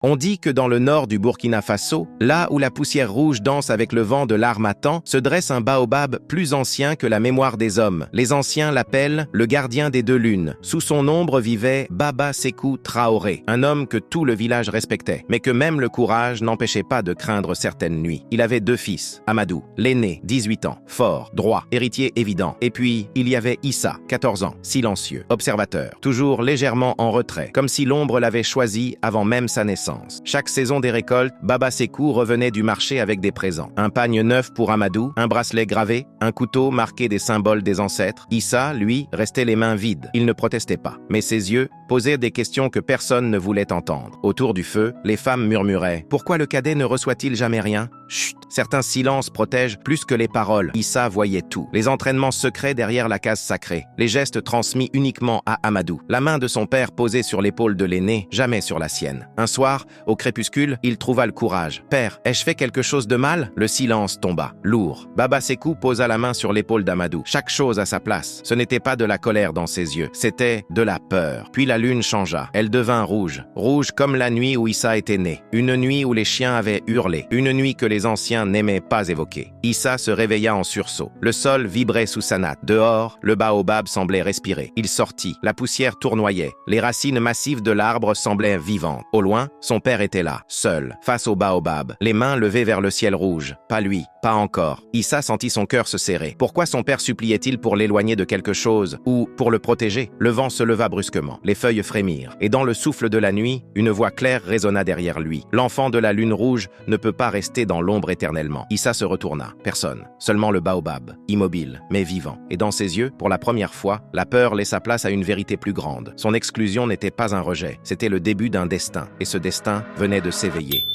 On dit que dans le nord du Burkina Faso, là où la poussière rouge danse avec le vent de l'harmattan, se dresse un baobab plus ancien que la mémoire des hommes. Les anciens l'appellent le gardien des deux lunes. Sous son ombre vivait Baba Sékou Traoré, un homme que tout le village respectait, mais que même le courage n'empêchait pas de craindre certaines nuits. Il avait deux fils, Amadou, l'aîné, 18 ans, fort, droit, héritier évident. Et puis, il y avait Issa, 14 ans, silencieux, observateur, toujours légèrement en retrait, comme si l'ombre l'avait choisi avant même sa naissance. Chaque saison des récoltes, Baba Sékou revenait du marché avec des présents. Un pagne neuf pour Amadou, un bracelet gravé, un couteau marqué des symboles des ancêtres. Issa, lui, restait les mains vides. Il ne protestait pas. Mais ses yeux posaient des questions que personne ne voulait entendre. Autour du feu, les femmes murmuraient « Pourquoi le cadet ne reçoit-il jamais rien ?» Chut! Certains silences protègent plus que les paroles. Issa voyait tout. Les entraînements secrets derrière la case sacrée. Les gestes transmis uniquement à Amadou. La main de son père posée sur l'épaule de l'aîné, jamais sur la sienne. Un soir, au crépuscule, il trouva le courage. « Père, ai-je fait quelque chose de mal ?» Le silence tomba, lourd. Baba Sékou posa la main sur l'épaule d'Amadou. Chaque chose à sa place. Ce n'était pas de la colère dans ses yeux, c'était de la peur. Puis la lune changea. Elle devint rouge. Rouge comme la nuit où Issa était né. Une nuit où les chiens avaient hurlé. Une nuit que les anciens n'aimait pas évoquer. Issa se réveilla en sursaut. Le sol vibrait sous sa natte. Dehors, le baobab semblait respirer. Il sortit. La poussière tournoyait. Les racines massives de l'arbre semblaient vivantes. Au loin, son père était là, seul, face au baobab, les mains levées vers le ciel rouge. Pas lui, pas encore. Issa sentit son cœur se serrer. Pourquoi son père suppliait-il pour l'éloigner de quelque chose ou pour le protéger? Le vent se leva brusquement. Les feuilles frémirent. Et dans le souffle de la nuit, une voix claire résonna derrière lui. L'enfant de la lune rouge ne peut pas rester dans l'ombre éternellement. Issa se retourna. Personne. Seulement le baobab, immobile, mais vivant. Et dans ses yeux, pour la première fois, la peur laissa place à une vérité plus grande. Son exclusion n'était pas un rejet. C'était le début d'un destin. Et ce destin venait de s'éveiller.